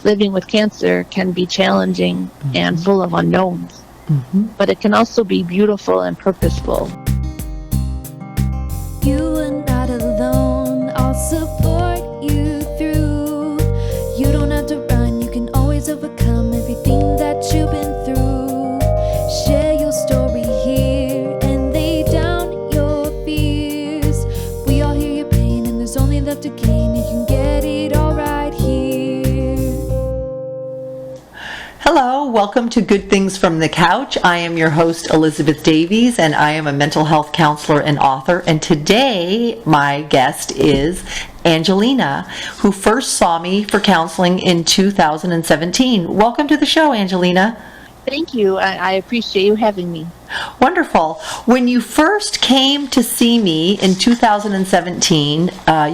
living with cancer can be challenging and full of unknowns, but it can also be beautiful and purposeful. You are not alone, I'll support you through. You don't have to run, you can always overcome everything that you've been through. Share your story here and lay down your fears. We all hear your pain and there's only love to gain. You can get it all right here. Hello, welcome to Good Things from the Couch. I am your host, Elizabeth Davies, and I am a mental health counselor and author. And today, my guest is Angelina, who first saw me for counseling in 2017. Welcome to the show, Angelina. Thank you. I appreciate you having me. Wonderful. When you first came to see me in 2017,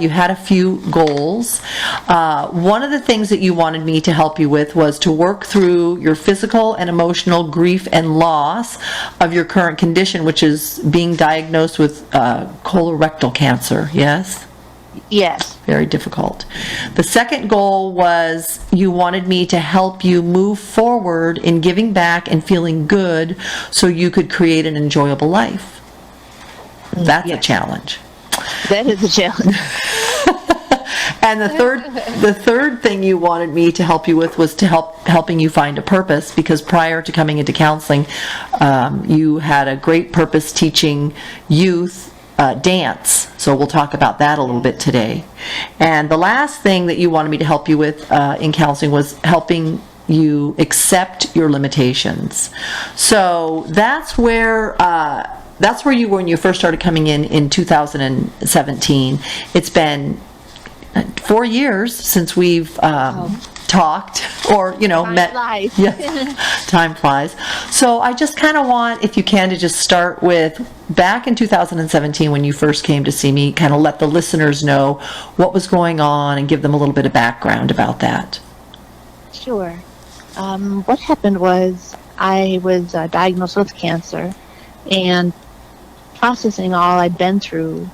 you had a few goals. One of the things that you wanted me to help you with was to work through your physical and emotional grief and loss of your current condition, which is being diagnosed with colorectal cancer, yes? Yes. Very difficult. The second goal was you wanted me to help you move forward in giving back and feeling good so you could create an enjoyable life. That's a challenge. That is a challenge. And the third thing you wanted me to help you with was to helping you find a purpose, because prior to coming into counseling, you had a great purpose teaching youth dance. So we'll talk about that a little bit today. And the last thing that you wanted me to help you with in counseling was helping you accept your limitations. So that's where you were when you first started coming in 2017. It's been 4 years since we've talked or met. Flies. Yes, time flies. So I just kind of want, if you can, to just start with back in 2017 when you first came to see me, kind of let the listeners know what was going on and give them a little bit of background about that. Sure. What happened was I was diagnosed with cancer, and processing all I'd been through,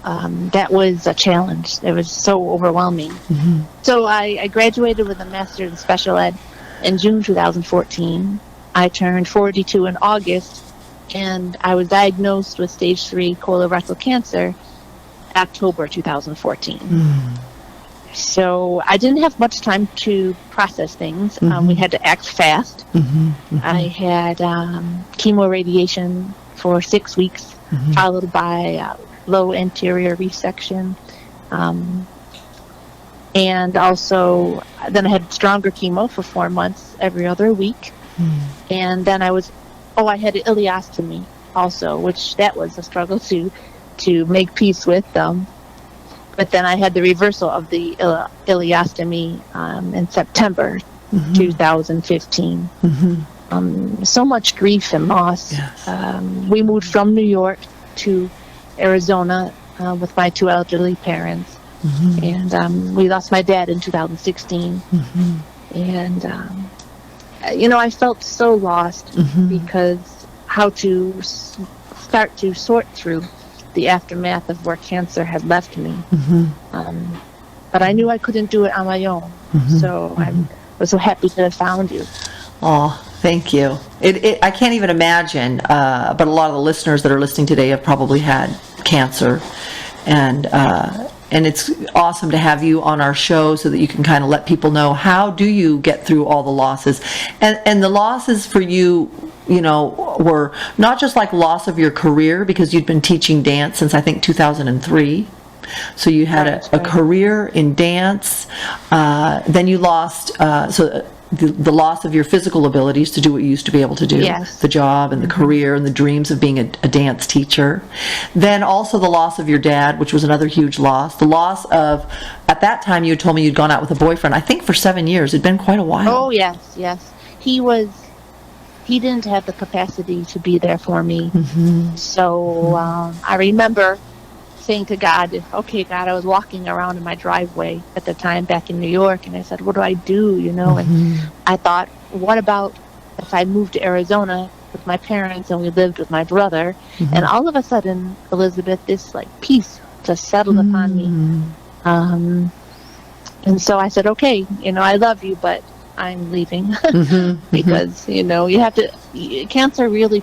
that was a challenge. It was so overwhelming. So I graduated with a master's in special ed in June 2014. I turned 42 in August, and I was diagnosed with stage 3 colorectal cancer October 2014. So I didn't have much time to process things. We had to act fast. I had chemo radiation for 6 weeks, followed by low anterior resection. And also, then I had stronger chemo for 4 months every other week. And then I had an ileostomy also, which that was a struggle to make peace with. But then I had the reversal of the ileostomy in September 2015. So much grief and loss. Yes. We moved from New York to Arizona with my 2 elderly parents. And we lost my dad in 2016. And, I felt so lost because how to start to sort through the aftermath of where cancer had left me. But I knew I couldn't do it on my own. So I was so happy to have found you. Oh, thank you. I can't even imagine, but a lot of the listeners that are listening today have probably had cancer. And it's awesome to have you on our show so that you can kind of let people know, how do you get through all the losses? And the losses for you, were not just like loss of your career, because you'd been teaching dance since I think 2003. So you had a career in dance. Then you lost, the loss of your physical abilities to do what you used to be able to do, the job and the career and the dreams of being a dance teacher. Then also the loss of your dad, which was another huge loss. The loss of, at that time you had told me you'd gone out with a boyfriend, I think for 7 years. It'd been quite a while. Oh, yes. He didn't have the capacity to be there for me. So I remember saying to God, okay, God, I was walking around in my driveway at the time back in New York, and I said, what do I do, And I thought, what about if I moved to Arizona with my parents and we lived with my brother, and all of a sudden, Elizabeth, this peace just settled upon me. And so I said, okay, I love you, but I'm leaving because, you have to, cancer really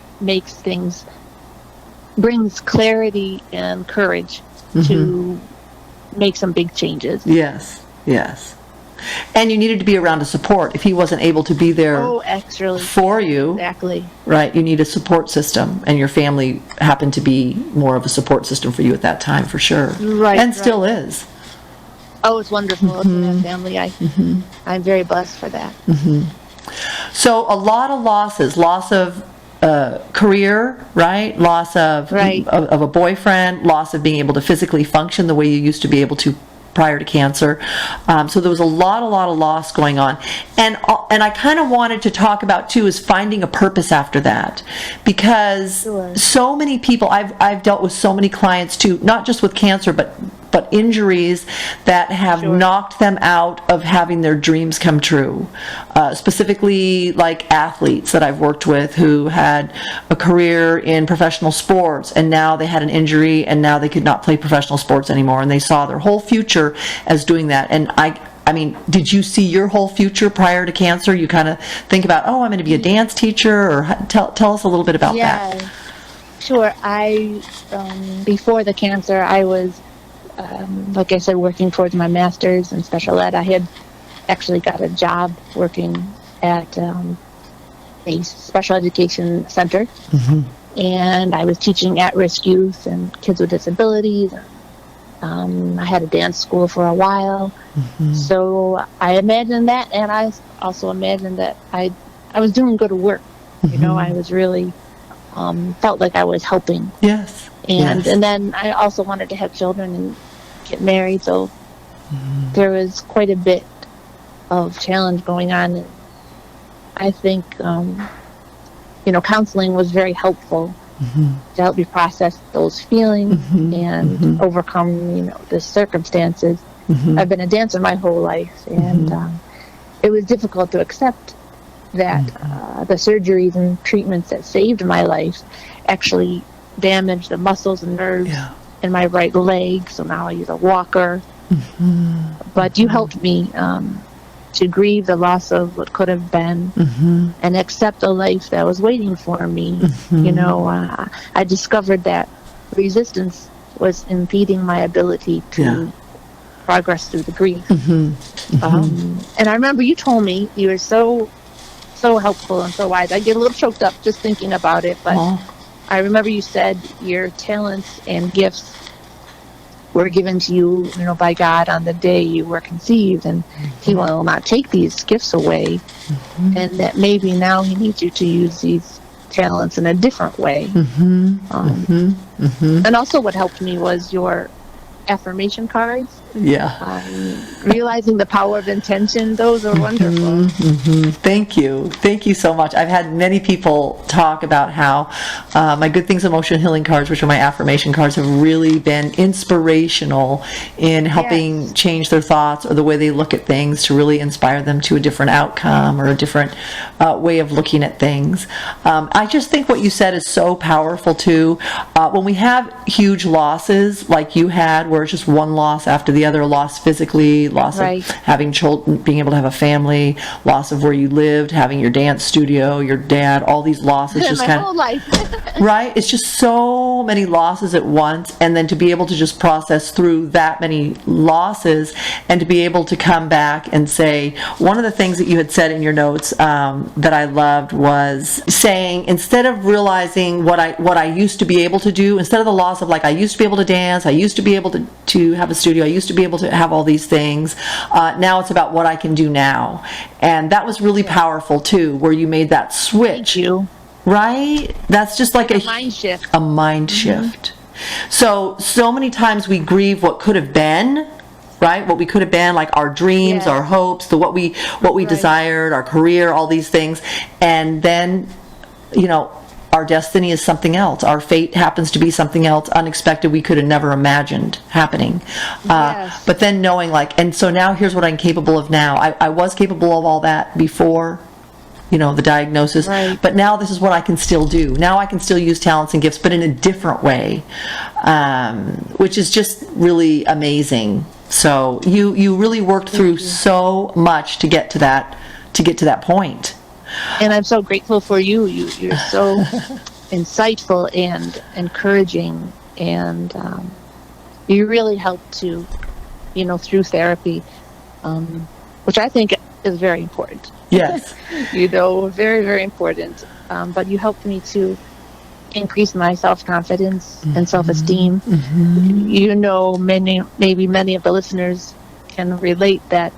brings clarity and courage to make some big changes. Yes, yes. And you needed to be around to support. If he wasn't able to be there for you, exactly, right, you need a support system, and your family happened to be more of a support system for you at that time, for sure. Right. And still is. Oh, it's wonderful to have family. I'm very blessed for that. So a lot of losses, loss of career, right? Loss of a boyfriend, loss of being able to physically function the way you used to be able to prior to cancer. So there was a lot of loss going on. And I kind of wanted to talk about too is finding a purpose after that, because so many people, I've dealt with so many clients too, not just with cancer, but injuries that have knocked them out of having their dreams come true. Specifically like athletes that I've worked with who had a career in professional sports, and now they had an injury and now they could not play professional sports anymore, and they saw their whole future as doing that. And I mean, did you see your whole future prior to cancer? You kind of think about, oh, I'm going to be a dance teacher, or tell us a little bit about that. Sure. Before the cancer, I was like I said, working towards my master's in special ed. I had actually got a job working at a special education center, and I was teaching at-risk youth and kids with disabilities. I had a dance school for a while, so I imagined that, and I also imagined that I was doing good work. I was really felt like I was helping. Yes. And then I also wanted to have children and get married, so there was quite a bit of challenge going on. And I think, counseling was very helpful to help me process those feelings and overcome, the circumstances. I've been a dancer my whole life, and it was difficult to accept that the surgeries and treatments that saved my life actually damaged the muscles and nerves in my right leg, so now I use a walker. But you helped me to grieve the loss of what could have been and accept a life that was waiting for me. I discovered that resistance was impeding my ability to progress through the grief. And I remember you told me, you were so helpful and so wise. I get a little choked up just thinking about it, but I remember you said your talents and gifts were given to you, by God on the day you were conceived, and He will not take these gifts away, and that maybe now He needs you to use these talents in a different way. And also what helped me was your affirmation cards. Realizing the power of intention, those are wonderful. Thank you so much. I've had many people talk about how my Good Things Emotion Healing cards, which are my affirmation cards, have really been inspirational in helping change their thoughts or the way they look at things, to really inspire them to a different outcome or a different way of looking at things. I just think what you said is so powerful too. When we have huge losses like you had, where it's just one loss after the other, loss physically, loss of having children, being able to have a family, loss of where you lived, having your dance studio, your dad, all these losses, just my whole life. Right? It's just so many losses at once, and then to be able to just process through that many losses and to be able to come back and say, one of the things that you had said in your notes that I loved was saying, instead of realizing what I used to be able to do, instead of the loss of like, I used to be able to dance, I used to be able to have a studio, I used to be able to have all these things, now it's about what I can do now. And that was really powerful too, where you made that switch. Thank you. Right? That's just like a mind shift. A mind shift. So many times we grieve what could have been, right? What we could have been, like our dreams, our hopes, what we desired, our career, all these things. And then, our destiny is something else. Our fate happens to be something else unexpected we could have never imagined happening. But then knowing and so now here's what I'm capable of now. I was capable of all that before, the diagnosis, but now this is what I can still do. Now I can still use talents and gifts, but in a different way, which is just really amazing. So you really worked through so much to get to that point. And I'm so grateful for you. You're so insightful and encouraging, and you really help to, through therapy, which I think is very important. Yes. Very, very important. But you helped me to increase my self-confidence and self-esteem. Maybe many of the listeners can relate that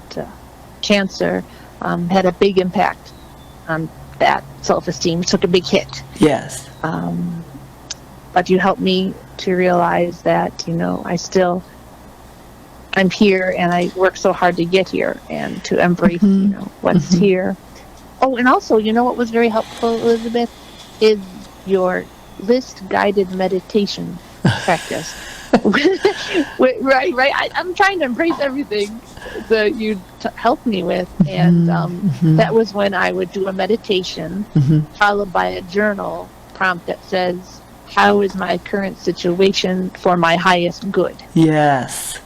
cancer had a big impact on that self-esteem. It took a big hit. Yes. But you helped me to realize that, I'm here and I work so hard to get here, and to embrace, what's here. Oh, and also, what was very helpful, Elizabeth, is your list guided meditation practice. Right. I'm trying to embrace everything that you helped me with, and that was when I would do a meditation followed by a journal prompt that says, "How is my current situation for my highest good?" Yes.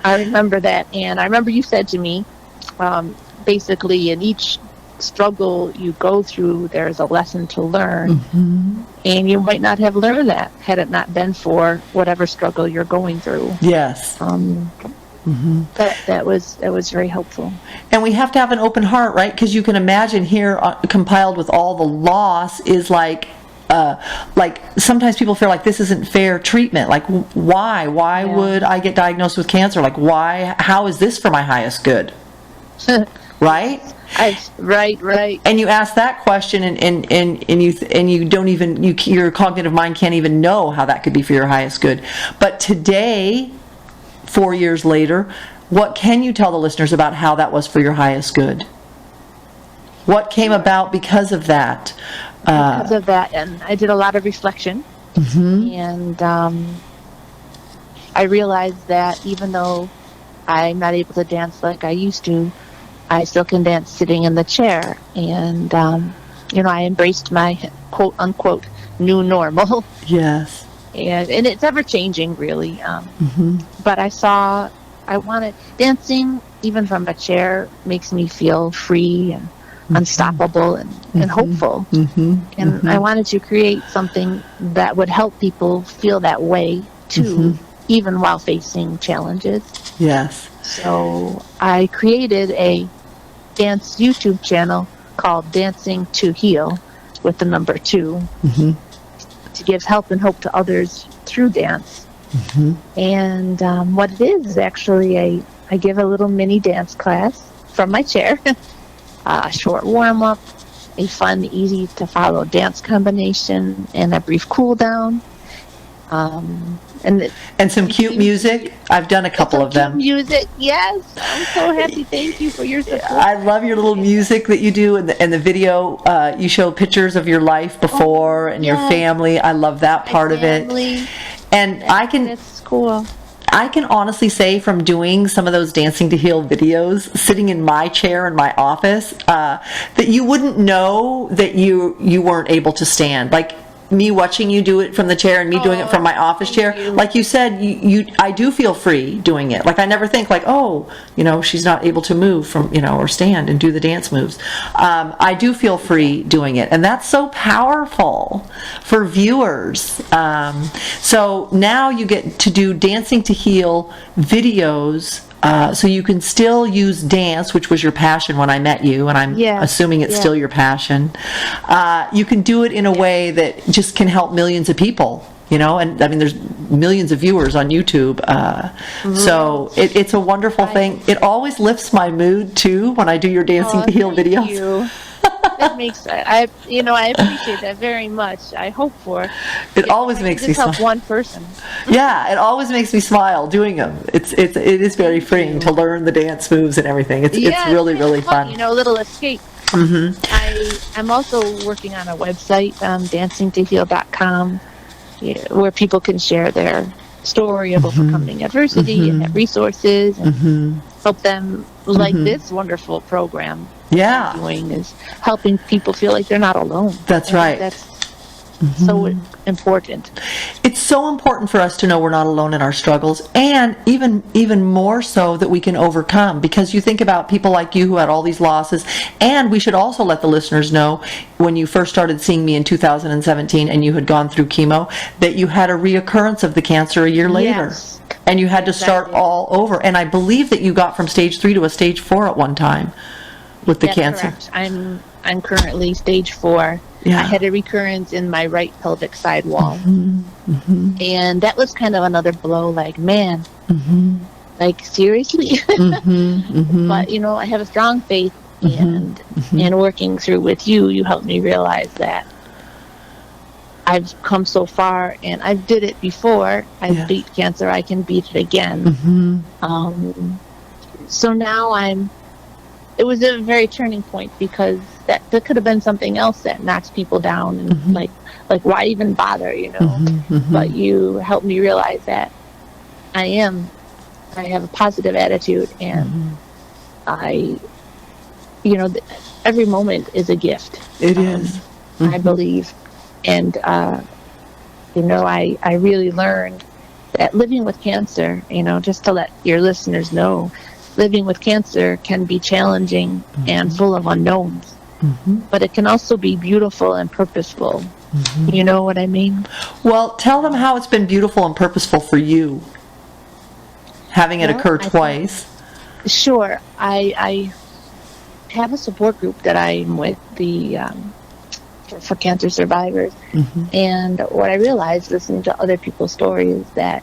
I remember that, and I remember you said to me, basically, in each struggle you go through, there's a lesson to learn, and you might not have learned that had it not been for whatever struggle you're going through. Yes. That was very helpful. And we have to have an open heart, right? Because you can imagine here, compiled with all the loss, is like sometimes people feel like this isn't fair treatment. Like, why would I get diagnosed with cancer? Like, how is this for my highest good? Right? Right. And you ask that question, and you don't even, your cognitive mind can't even know how that could be for your highest good. But today, 4 years later, what can you tell the listeners about how that was for your highest good? What came about because of that? And I did a lot of reflection, and I realized that even though I'm not able to dance like I used to, I still can dance sitting in the chair, and I embraced my quote unquote new normal. Yes. And it's ever changing, really. But I wanted dancing, even from a chair, makes me feel free and unstoppable and hopeful. And I wanted to create something that would help people feel that way too, even while facing challenges. Yes. So I created a dance YouTube channel called Dancing to Heal, with the number 2, to give help and hope to others through dance. And what it is actually I give a little mini dance class from my chair, a short warm-up, a fun, easy-to-follow dance combination, and a brief cool-down. And some cute music. I've done a couple of them. Music, yes. I'm so happy. Thank you for your support. I love your little music that you do, and the video. You show pictures of your life before and your family. I love that part of it. And that's cool. I can honestly say, from doing some of those Dancing to Heal videos, sitting in my chair in my office, that you wouldn't know that you weren't able to stand. Like, me watching you do it from the chair and me doing it from my office chair, like you said, I do feel free doing it. Like, I never think like, she's not able to move from, or stand and do the dance moves. I do feel free doing it, and that's so powerful for viewers. So now you get to do Dancing to Heal videos. So you can still use dance, which was your passion when I met you, and I'm assuming it's still your passion. You can do it in a way that just can help millions of people, and I mean, there's millions of viewers on YouTube. So it's a wonderful thing. It always lifts my mood too when I do your Dancing to Heal videos. You. That makes I appreciate that very much. I hope for it. Always makes me smile. Help one person. Yeah, it always makes me smile doing them. It is very freeing to learn the dance moves and everything. It's really, really fun. A little escape. I'm also working on a website, dancingtoheal.com, where people can share their story of overcoming adversity and have resources and help them, like this wonderful program. Yeah, doing is helping people feel like they're not alone. That's right. That's so important. It's so important for us to know we're not alone in our struggles, and even more so that we can overcome, because you think about people like you who had all these losses. And we should also let the listeners know, when you first started seeing me in 2017 and you had gone through chemo, that you had a reoccurrence of the cancer a year later. Yes. And you had to start all over. And I believe that you got from stage 3 to a stage 4 at one time with the That's cancer. correct. I'm currently stage 4. Yeah. I had a recurrence in my right pelvic side wall. Mm-hmm. And that was kind of another blow, like, man, Mm-hmm. like, seriously? Mm-hmm. Mm-hmm. But, you know, I have a strong faith, Mm-hmm. and working through with you helped me realize that I've come so far, and I did it before. I've Yes. beat cancer. I can beat it again. Mm-hmm. So now it was a very turning point, because that could have been something else that knocks people down, and Mhm. like why even bother, you know? Mm-hmm. Mm-hmm. But you helped me realize that I have a positive attitude, and Mm-hmm. every moment is a gift. It is. I believe. And, I really learned that living with cancer, just to let your listeners know, living with cancer can be challenging and full of unknowns, Mm-hmm. but it can also be beautiful and purposeful. Mm-hmm. You know what I mean? Well, tell them how it's been beautiful and purposeful for you, having it Well, occur I think- twice. Sure. I have a support group that I'm with, for cancer survivors. Mm-hmm. And what I realized listening to other people's stories is that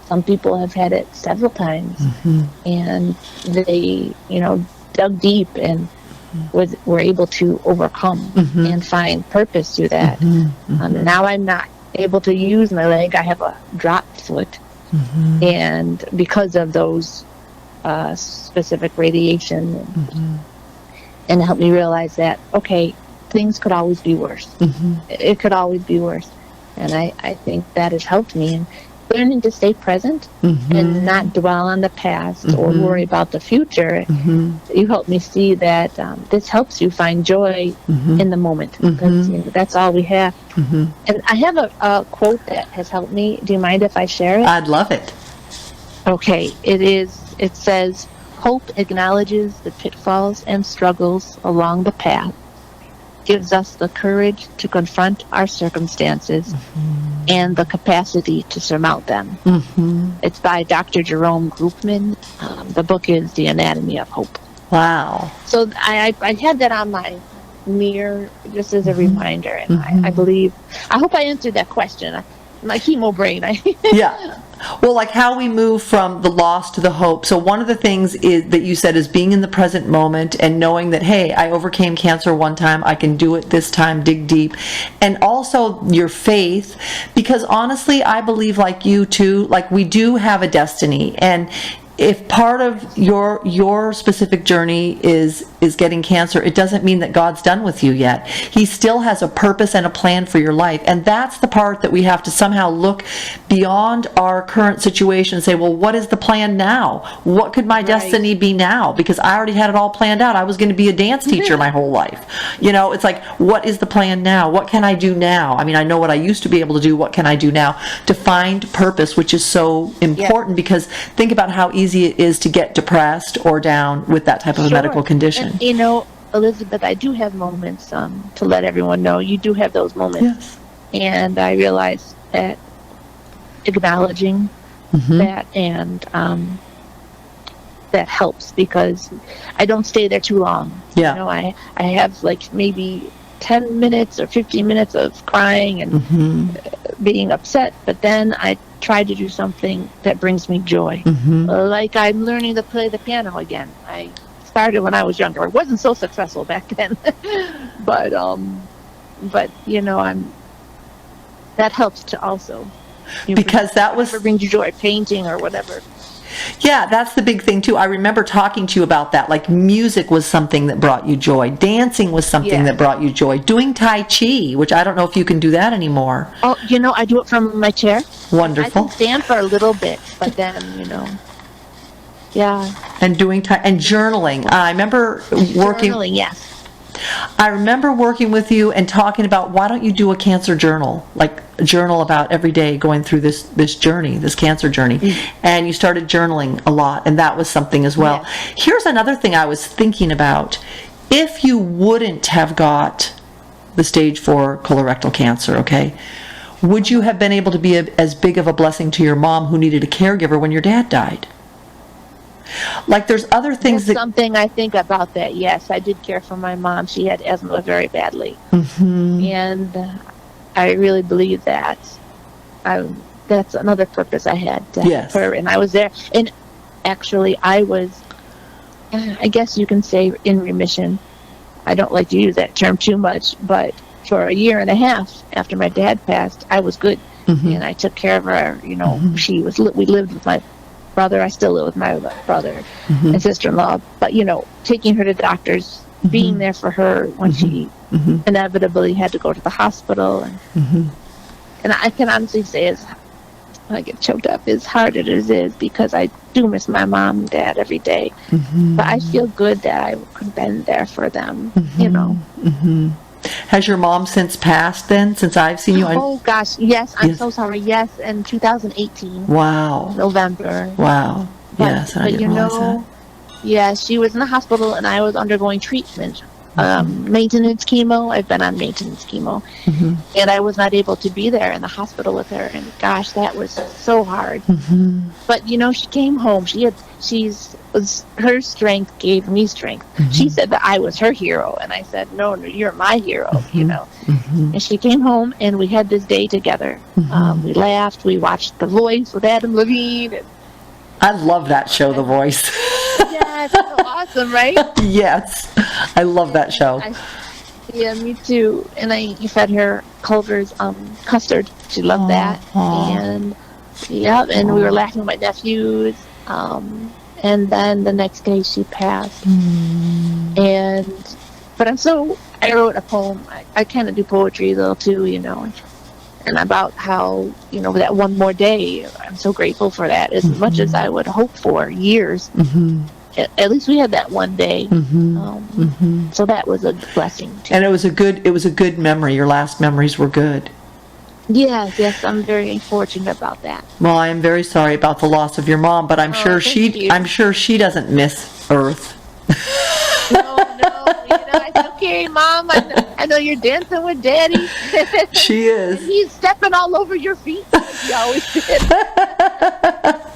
some people have had it several times, Mm-hmm. and they, dug deep and were able to overcome Mhm. and find purpose through that. Mm-hmm. Now I'm not able to use my leg. I have a dropped foot, Mm-hmm. and because of those specific radiation, Mm-hmm. and it helped me realize that, okay, things could always be worse. Mm-hmm. It could always be worse. And I think that has helped me in learning to stay present Mm-hmm. and not dwell on the past or Mhm. worry about the future. Mm-hmm. You helped me see that this helps you find joy Mm-hmm. in the moment, because that's all we have. Mm-hmm. And I have a quote that has helped me. Do you mind if I share it? I'd love it. Okay, it says, hope acknowledges the pitfalls and struggles along the path, gives us the courage to confront our circumstances and the capacity to surmount them. Mm-hmm. It's by Dr. Jerome Groopman. The book is The Anatomy of Hope. Wow. So I had that on my mirror just as a reminder, and I believe, I hope I answered that question. My chemo brain. Yeah. Well, like how we move from the loss to the hope. So one of the things is that you said is being in the present moment and knowing that, hey, I overcame cancer one time, I can do it this time, dig deep. And also your faith, because honestly, I believe, like you too, like we do have a destiny. And if part of your specific journey is getting cancer, it doesn't mean that God's done with you yet. He still has a purpose and a plan for your life. And that's the part that we have to somehow look beyond our current situation and say, well, what is the plan now? What could my destiny be now? Because I already had it all planned out. I was going to be a dance teacher my whole life. It's like, what is the plan now? What can I do now? I mean, I know what I used to be able to do. What can I do now to find purpose, which is so important, because think about how easy it is to get depressed or down with that type of a medical condition. And, Elizabeth, I do have moments, to let everyone know, you do have those moments. Yes. And I realize that acknowledging that, and that helps, because I don't stay there too long. Yeah. I have like maybe 10 minutes or 15 minutes of crying and being upset, but then I try to do something that brings me joy. Like I'm learning to play the piano again. I started when I was younger. I wasn't so successful back then, but that helps to also, Because that was, whatever brings you joy, painting or whatever. yeah, that's the big thing too. I remember talking to you about that. Like music was something that brought you joy. Dancing was something that brought you joy. Doing Tai Chi, which I don't know if you can do that anymore. Oh, I do it from my chair. Wonderful. I can stand for a little bit, but then, yeah. And doing and journaling. I remember working. Journaling, yes. I remember working with you and talking about, why don't you do a cancer journal, like a journal about every day going through this journey, this cancer journey. And you started journaling a lot, and that was something as well. Yes. Here's another thing I was thinking about. If you wouldn't have got the stage 4 colorectal cancer, okay, would you have been able to be as big of a blessing to your mom, who needed a caregiver when your dad died? Like, there's other things That's something I think about that. Yes, I did care for my mom. She had asthma very badly. And I really believe that. That's another purpose I had to help her. And I was there. And actually, I was, I guess you can say, in remission. I don't like to use that term too much, but for a year and a half after my dad passed, I was good. And I took care of her. You know, we lived with my brother. I still live with my brother and sister-in-law. But, you know, taking her to doctors, being there for her when she inevitably had to go to the hospital. And I can honestly say, I get choked up, as hard as it is, because I do miss my mom and dad every day. But I feel good that I could have been there for them, you know. Has your mom since passed then, since I've seen you? Oh, gosh, yes. I'm so sorry. Yes, in 2018. Wow. November. Wow. Yes, I didn't realize that. Yeah, she was in the hospital, and I was undergoing treatment. Maintenance chemo. I've been on maintenance chemo. And I was not able to be there in the hospital with her. And gosh, that was so hard. But, you know, she came home. Her strength gave me strength. She said that I was her hero. And I said, no, you're my hero, you know. And she came home, and we had this day together. We laughed. We watched The Voice with Adam Levine. And I love that show, The Voice. yes, so awesome, right? Yes, I love that show. Yeah, me too. And I fed her Culver's custard. She loved that. And and we were laughing with my nephews. And then the next day she passed. But I wrote a poem. I kind of do poetry though too, you know. And about how, you know, that one more day, I'm so grateful for that, as much as I would hope for years. At least we had that one day. So that was a blessing too. And it was a good memory. Your last memories were good. Yes, I'm very fortunate about that. Well, I am very sorry about the loss of your mom, but I'm sure she doesn't miss Earth. No, you know, I said, okay, Mom, I know you're dancing with Daddy. She is. He's stepping all over your feet, like he always did.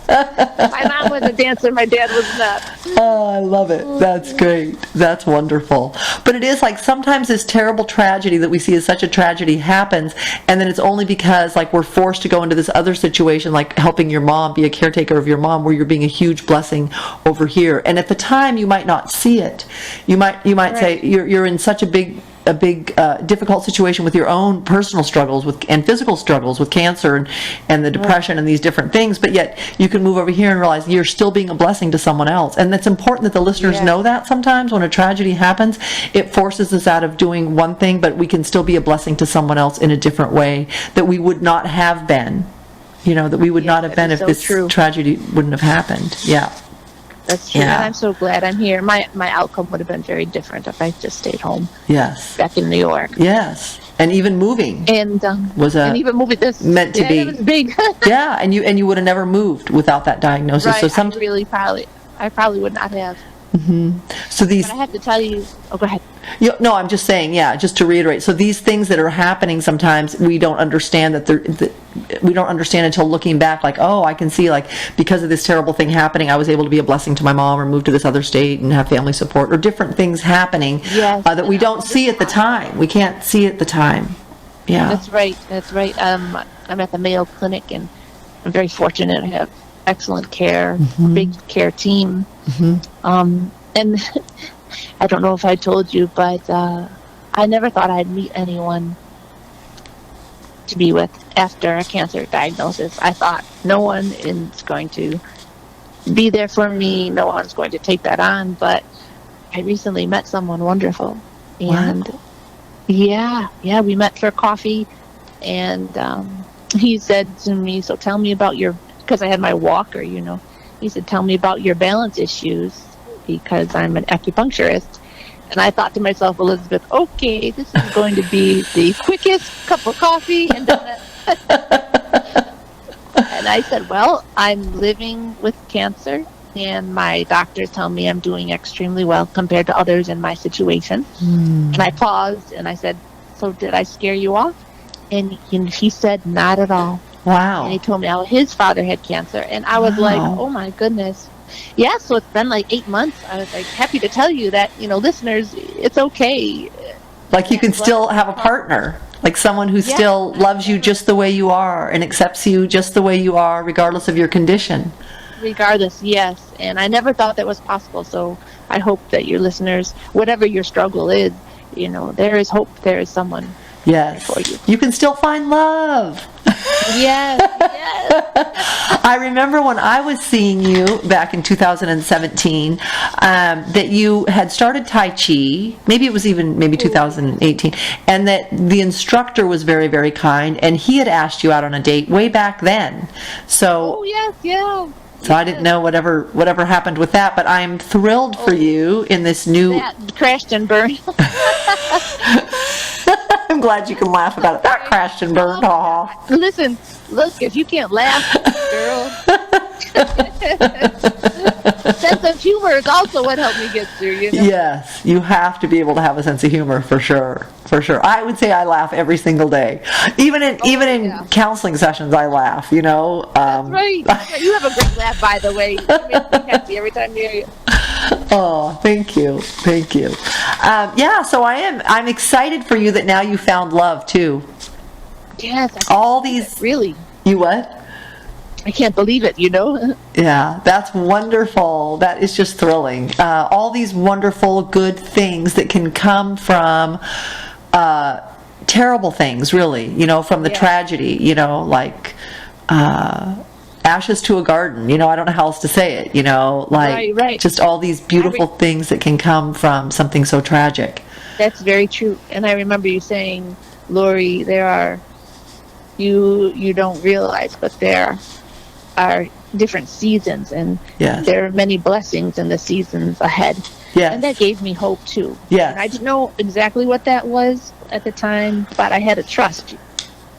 My mom was a dancer, my dad was not. Oh, I love it. That's great. That's wonderful. But it is like, sometimes this terrible tragedy that we see as such a tragedy happens, and then it's only because, like, we're forced to go into this other situation, like helping your mom, be a caretaker of your mom, where you're being a huge blessing over here. And at the time, you might not see it. You might say you're in such a big difficult situation with your own personal struggles and physical struggles with cancer and the depression and these different things, but yet you can move over here and realize you're still being a blessing to someone else. And it's important that the listeners know that sometimes when a tragedy happens, it forces us out of doing one thing, but we can still be a blessing to someone else in a different way that we would not have been, you know, that we would not have been if this tragedy wouldn't have happened. Yeah. That's true. Yeah. And I'm so glad I'm here. My outcome would have been very different if I just stayed home. Yes. Back in New York. Yes. And even moving and even moving this meant to be. It was big. Yeah, and you would have never moved without that diagnosis. Right. So I probably would not have. So these. But I have to tell you. Oh, go ahead. No, I'm just saying. Yeah, just to reiterate. So these things that are happening, sometimes we don't understand we don't understand until looking back. Like, oh, I can see, like, because of this terrible thing happening, I was able to be a blessing to my mom, or move to this other state and have family support, or different things happening that we don't see at the time. We can't see at the time. Yeah. That's right. I'm at the Mayo Clinic, and I'm very fortunate. I have excellent care, big care team. And I don't know if I told you, but I never thought I'd meet anyone to be with after a cancer diagnosis. I thought no one is going to be there for me. No one's going to take that on. But I recently met someone wonderful. And we met for coffee. And he said to me, so tell me about because I had my walker, you know. He said, tell me about your balance issues, because I'm an acupuncturist. And I thought to myself, Elizabeth, okay, this is going to be the quickest cup of coffee and donut. And I said, well, I'm living with cancer, and my doctors tell me I'm doing extremely well compared to others in my situation. And I paused and I said, so did I scare you off? And he said, not at all. Wow. And he told me how his father had cancer. And I was like, oh my goodness. Yeah, so it's been like 8 months. I was like happy to tell you that, listeners, it's okay. Like you can still have a partner, like someone who still loves you just the way you are and accepts you just the way you are, regardless of your condition. Regardless, yes. And I never thought that was possible. So I hope that your listeners, whatever your struggle is, there is hope. There is someone for you. You can still find love. Yes. I remember when I was seeing you back in 2017, that you had started Tai Chi, maybe it was even 2018, and that the instructor was very, very kind, and he had asked you out on a date way back then. So, So I didn't know whatever happened with that, but I'm thrilled for you in this new... That crashed and burned. I'm glad you can laugh about it. That crashed and burned. Listen, look, if you can't laugh, girl. Sense of humor is also what helped me get through, Yes, you have to be able to have a sense of humor, for sure. I would say I laugh every single day. Even in counseling sessions, I laugh, That's right. You have a great laugh, by the way. You make me happy every time you hear you. Oh, thank you. So I'm excited for you that now you found love too. Yes. All these... Really. You what? I can't believe it, Yeah, that's wonderful. That is just thrilling. All these wonderful, good things that can come from terrible things, really, from the tragedy, like ashes to a garden, I don't know how else to say it, right. Just all these beautiful things that can come from something so tragic. That's very true. And I remember you saying, Lori, there are, you don't realize, but there are different seasons, and there are many blessings in the seasons ahead. Yes. And that gave me hope too. Yes. And I didn't know exactly what that was at the time, but I had to trust.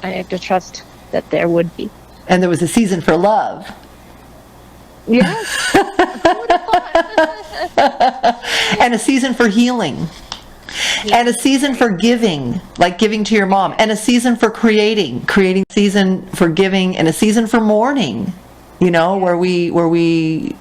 I had to trust that there would be. And there was a season for love. Yes. And a season for healing. And a season for giving, like giving to your mom. And a season for creating season for giving, and a season for mourning. Where we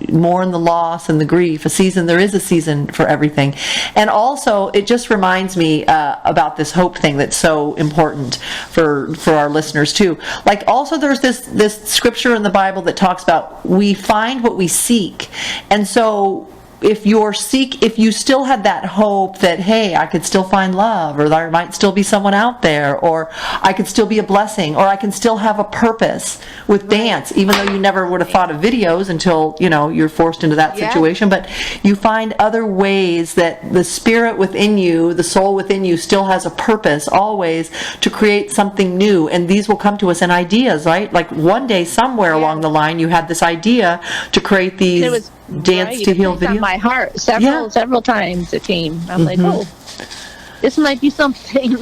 mourn the loss and the grief. There is a season for everything. And also, it just reminds me about this hope thing that's so important for our listeners too. Like, also there's this scripture in the Bible that talks about we find what we seek. And so if you still had that hope that, hey, I could still find love, or there might still be someone out there, or I could still be a blessing, or I can still have a purpose with dance, even though you never would have thought of videos until, you're forced into that situation. But you find other ways that the spirit within you, the soul within you, still has a purpose always to create something new. And these will come to us in ideas, right? Like one day, somewhere along the line, you had this idea to create these dance to heal videos. My heart several times it came. I'm like, this might be something.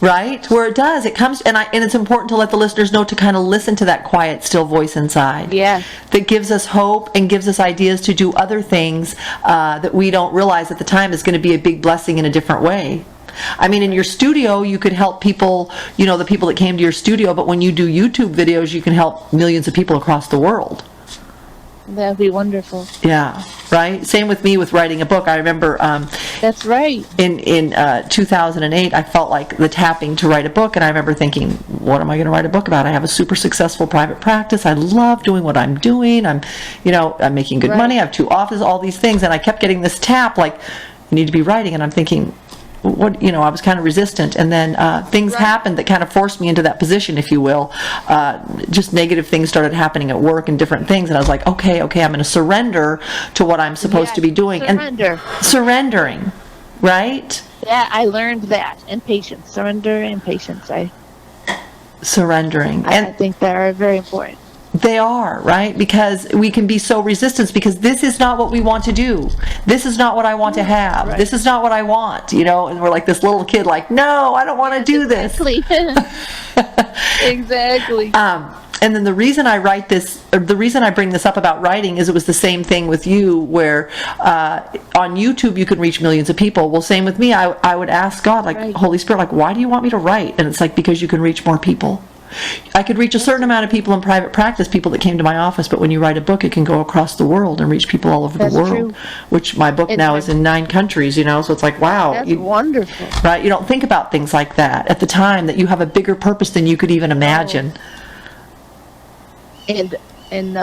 Right, where it does, it comes, and it's important to let the listeners know to kind of listen to that quiet, still voice inside. That gives us hope and gives us ideas to do other things that we don't realize at the time is going to be a big blessing in a different way. I mean, in your studio, you could help people, the people that came to your studio, but when you do YouTube videos, you can help millions of people across the world. That'd be wonderful. Yeah, right? Same with me with writing a book. I remember that's right. In 2008, I felt like the tapping to write a book, and I remember thinking, what am I going to write a book about? I have a super successful private practice. I love doing what I'm doing. I'm making good money. I have 2 offices, all these things, and I kept getting this tap like, you need to be writing, and I'm thinking, I was kind of resistant, and then things happened that kind of forced me into that position, if you will. Just negative things started happening at work and different things, and I was like, okay, I'm going to surrender to what I'm supposed to be doing. Surrendering, right? Yeah, I learned that, and patience, surrender and patience. Surrendering. I think they are very important. They are, right? Because we can be so resistant because this is not what we want to do. This is not what I want to have. Right. This is not what I want, and we're like this little kid like, no, I don't want to do this. Exactly. And then the reason I write this, or the reason I bring this up about writing is it was the same thing with you where on YouTube you can reach millions of people. Well, same with me. I would ask God, like, Right. Holy Spirit, like, why do you want me to write? And it's like, because you can reach more people. I could reach a certain amount of people in private practice, people that came to my office, but when you write a book, it can go across the world and reach people all over That's the world, true. which my book now is in 9 countries, so it's like, wow. That's wonderful. Right? You don't think about things like that at the time, that you have a bigger purpose than you could even imagine. And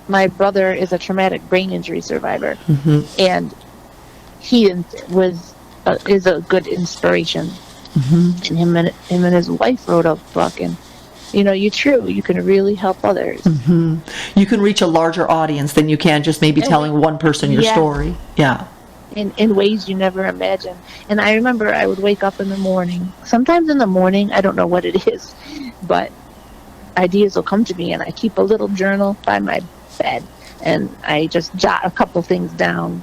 my brother is a traumatic brain injury survivor, Mm-hmm. and he is a good inspiration. Mm-hmm. And him and his wife wrote a book, and you can really help others. Mm-hmm. You can reach a larger audience than you can just maybe telling one person your Yeah. story. Yeah. In ways you never imagine. And I remember I would wake up in the morning. Sometimes in the morning, I don't know what it is, but ideas will come to me, and I keep a little journal by my bed, and I just jot a couple things down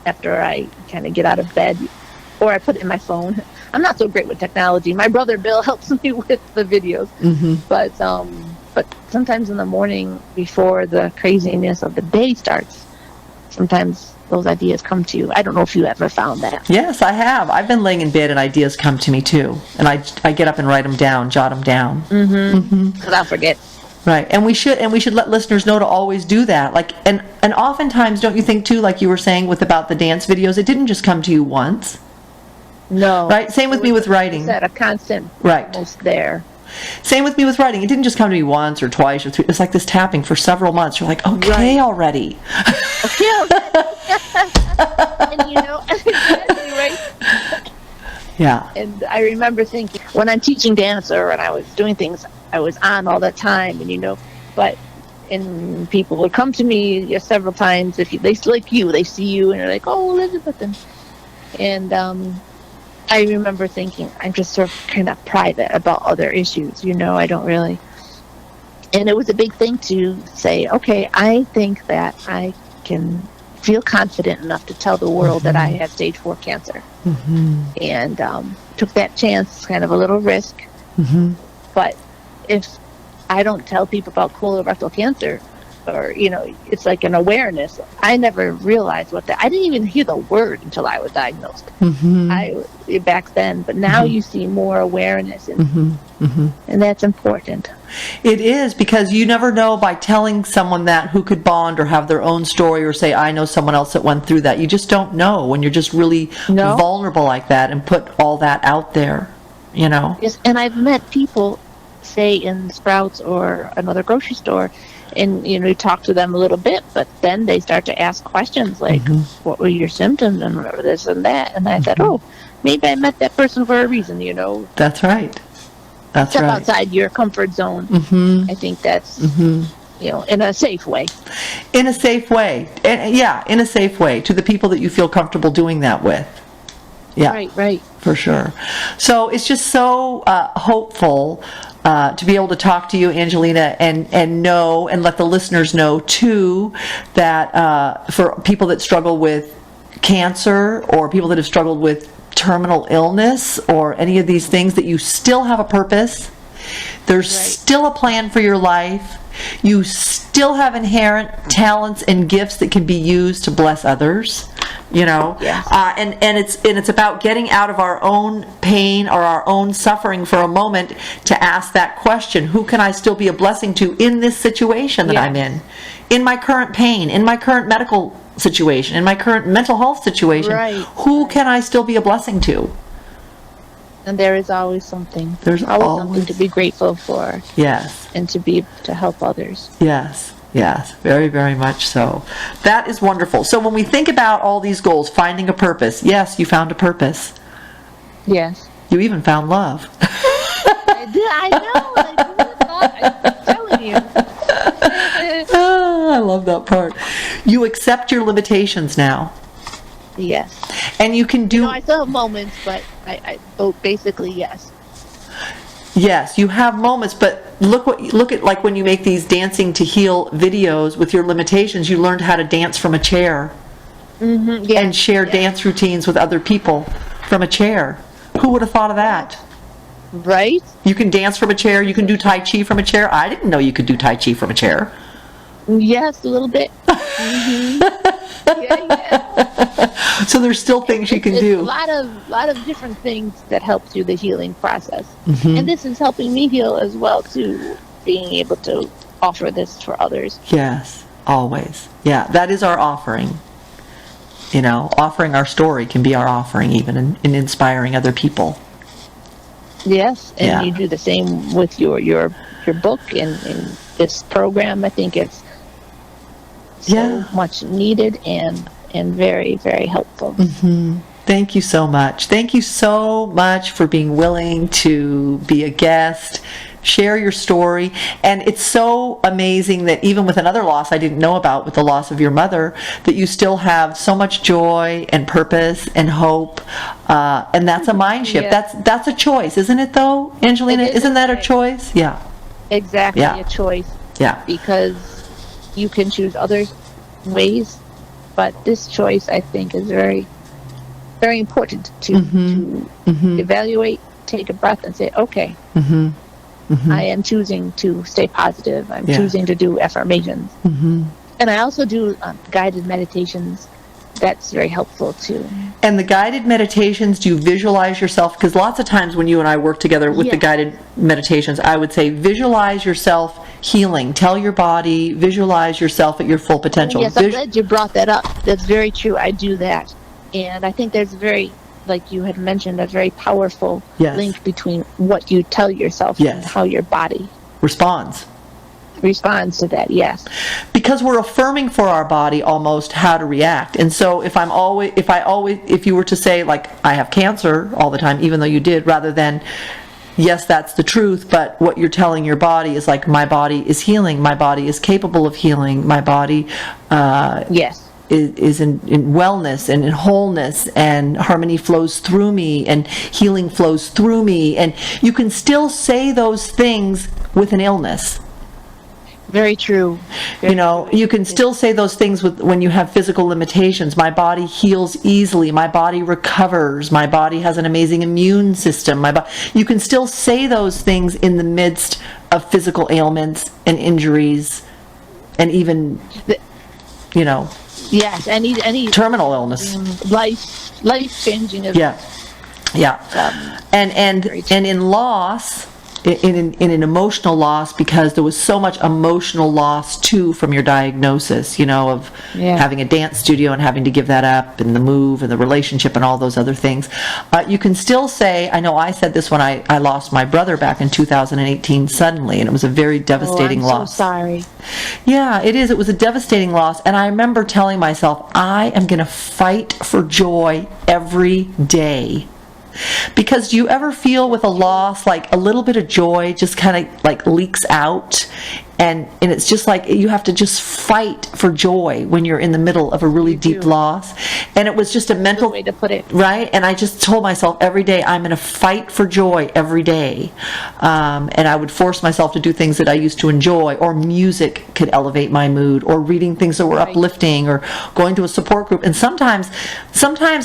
after I kind of get out of bed, or I put it in my phone. I'm not so great with technology. My brother Bill helps me with the videos, Mm-hmm. but sometimes in the morning before the craziness of the day starts, sometimes those ideas come to you. I don't know if you ever found that. Yes, I have. I've been laying in bed and ideas come to me too. And I get up and write them down, jot them down. Because I'll forget. Right. And we should let listeners know to always do that. Like, and oftentimes, don't you think too, like you were saying about the dance videos, it didn't just come to you once. No. Right? Same with me with writing. It's at a constant, Right. almost there. Same with me with writing. It didn't just come to me once or twice or three. It's like this tapping for several months. You're like, okay, Right. already. Okay. And exactly right. Yeah. And I remember thinking, when I'm teaching dance or when I was doing things, I was on all the time, and people would come to me several times. If they see you, and they're like, "Oh, Elizabeth," and I remember thinking, I'm just sort of kind of private about other issues, I don't really. And it was a big thing to say, okay, I think that I can feel confident enough to tell the world that I have stage 4 cancer. Mm-hmm. And took that chance, kind of a little risk. Mm-hmm. But if I don't tell people about colorectal cancer, or it's like an awareness. I never realized I didn't even hear the word until I was diagnosed. Mm-hmm. Back then, but now you see more awareness, and and that's important. It is, because you never know by telling someone that who could bond or have their own story or say, I know someone else that went through that. You just don't know when you're just really vulnerable like that and put all that out there, Yes, and I've met people, say in Sprouts or another grocery store, and you talk to them a little bit, but then they start to ask questions like, what were your symptoms, and this and that, and I thought, oh, maybe I met that person for a reason. That's right. That's Step right. outside your comfort zone. I think that's in a safe way. In a safe way, and in a safe way to the people that you feel comfortable doing that with. Yeah, Right. For sure. So it's just so hopeful to be able to talk to you, Angelina, and know and let the listeners know too that for people that struggle with cancer or people that have struggled with terminal illness or any of these things, that you still have a purpose. There's still a plan for your life. You still have inherent talents and gifts that can be used to bless others. Yes. And it's about getting out of our own pain or our own suffering for a moment to ask that question: who can I still be a blessing to in this situation that I'm in my current pain, in my current medical situation, in my current mental health situation? Who can I still be a blessing to? And there is always something. There's always something to be grateful for. Yes. And to help others. Yes. Very, very much so. That is wonderful. So when we think about all these goals, finding a purpose, yes, you found a purpose. Yes. You even found love. I did. I know. I'm telling you. I love that part. You accept your limitations now. Yes. And you can do... I still have moments, but I basically, yes. Yes, you have moments, but look at like when you make these dancing to heal videos with your limitations, you learned how to dance from a chair. Yeah. And share dance routines with other people from a chair. Who would have thought of that? Right? You can dance from a chair, you can do Tai Chi from a chair. I didn't know you could do Tai Chi from a chair. Yes, a little bit. Yeah. So there's still things you can It's do. a lot of different things that help through the healing process. And this is helping me heal as well too, being able to offer this for others. Yes, always. Yeah, that is our offering. You know, offering our story can be our offering even in inspiring other people. Yes, and Yeah. you do the same with your book and this program. I think it's so much needed and very, very helpful. Thank you so much. Thank you so much for being willing to be a guest, share your story. And it's so amazing that even with another loss I didn't know about, with the loss of your mother, that you still have so much joy and purpose and hope. And that's a mind shift. Yeah. That's a choice, isn't it though, Angelina? It is Isn't that a choice. choice? Yeah. Exactly, Yeah. a choice. Yeah. Because you can choose other ways, but this choice I think is very, very important to evaluate, take a breath and say, okay, I am choosing to stay positive. I'm choosing to do affirmations. And I also do guided meditations. That's very helpful too. And the guided meditations, do you visualize yourself? Because lots of times when you and I work together with the guided meditations, I would say visualize yourself healing. Tell your body, visualize yourself at your full potential. Yes, I'm glad you brought that up. That's very true. I do that. And I think there's very, like you had mentioned, a very powerful link between what you tell yourself and how your body responds to that. Yes, because we're affirming for our body almost how to react. And so if you were to say, like, I have cancer all the time, even though you did, rather than, yes, that's the truth, but what you're telling your body is like, my body is healing, my body is capable of healing, my body is in wellness and in wholeness, and harmony flows through me, and healing flows through me. And you can still say those things with an illness. Very true. You know, you can still say those things when you have physical limitations. My body heals easily. My body recovers. My body has an amazing immune system. You can still say those things in the midst of physical ailments and injuries, and even, you know, yes, any terminal illness, life changing event. And in loss, in an emotional loss, because there was so much emotional loss too from your diagnosis, you know, of having a dance studio and having to give that up, and the move and the relationship and all those other things. You can still say, I know I said this when I lost my brother back in 2018 suddenly, and it was a very devastating loss. So sorry. Yeah, it is. It was a devastating loss. And I remember telling myself, I am going to fight for joy every day. Because do you ever feel with a loss like a little bit of joy just kind of like leaks out, and it's just like you have to just fight for joy when you're in the middle of a really deep loss? And it was just a mental way to put it, right? And I just told myself every day, I'm going to fight for joy every day. And I would force myself to do things that I used to enjoy, or music could elevate my mood, or reading things that were uplifting, or going to a support group. And sometimes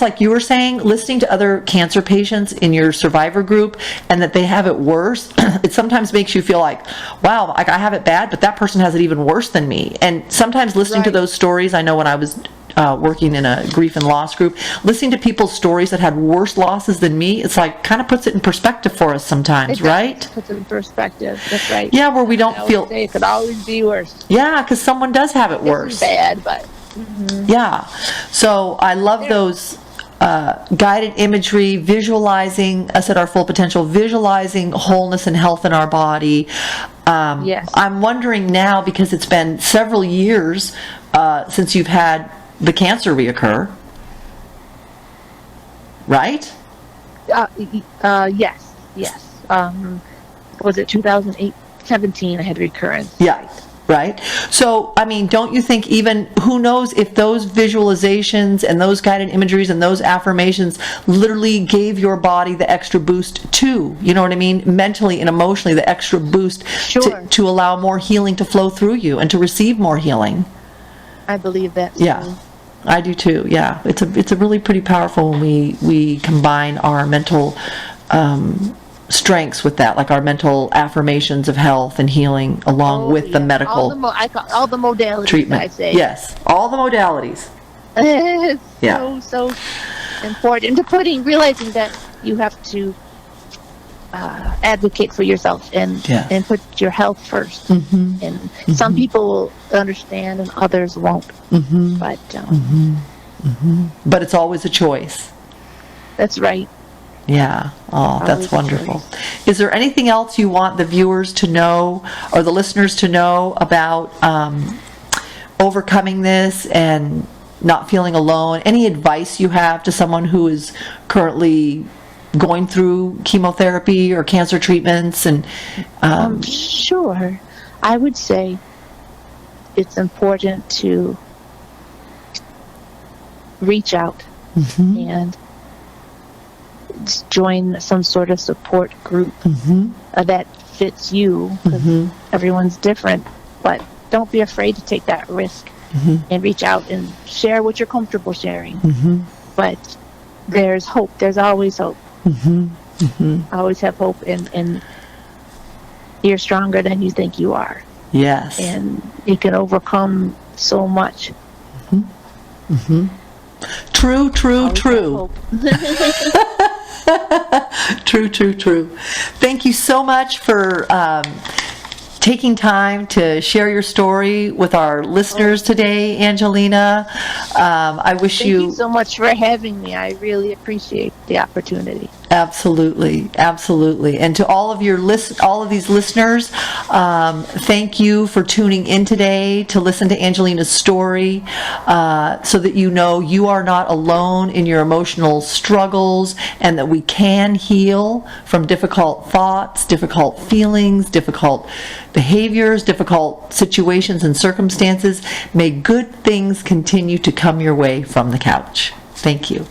like you were saying, listening to other cancer patients in your survivor group and that they have it worse, it sometimes makes you feel like, wow, like I have it bad, but that person has it even worse than me. And sometimes listening to those stories, I know when I was working in a grief and loss group, listening to people's stories that had worse losses than me, it's like kind of puts it in perspective for us sometimes, right? Puts it in perspective. That's right. Yeah, where we don't feel it could always be worse. Yeah, because someone does have it worse. It's bad, but yeah. So I love those guided imagery, visualizing us at our full potential, visualizing wholeness and health in our body. I'm wondering now, because it's been several years since you've had the cancer reoccur, right? Yes. Was it 2017 I had recurrence? Yeah. right? So, I mean, don't you think even, who knows if those visualizations and those guided imageries and those affirmations literally gave your body the extra boost too, you know what I mean? Mentally and emotionally, the extra boost Sure. to allow more healing to flow through you and to receive more healing. I believe that. Yeah. too. I do too. Yeah, it's a really pretty powerful when we combine our mental strengths with that, like our mental affirmations of health and healing, along with the Yeah. medical I call all the modalities. treatment. I say. Yes, all the modalities. It's Yeah. so important to realizing that you have to advocate for yourself and Yeah. and put your health 1st. And some people will understand and others won't. But But it's always a choice. that's right. Yeah. Oh, that's Always a wonderful. Is there anything else you want the viewers to know or the listeners to know about overcoming this and not feeling alone? Any advice you have to someone who is currently going through chemotherapy or cancer treatments? And Sure. I would say it's important to reach out and join some sort of support group that fits you, 'cause everyone's different. But don't be afraid to take that risk and reach out and share what you're comfortable sharing. But there's hope. There's always hope. Always have hope, and you're stronger than you think you are, yes. and you can overcome so much. True, true, Always true. have hope. True. Thank you so much for taking time to share your story with our listeners today, Angelina. I wish Thank you so much for having me. I really appreciate the opportunity. Absolutely. And to all of these listeners, thank you for tuning in today to listen to Angelina's story, so that you know you are not alone in your emotional struggles, and that we can heal from difficult thoughts, difficult feelings, difficult behaviors, difficult situations and circumstances. May good things continue to come your way from the couch. Thank you.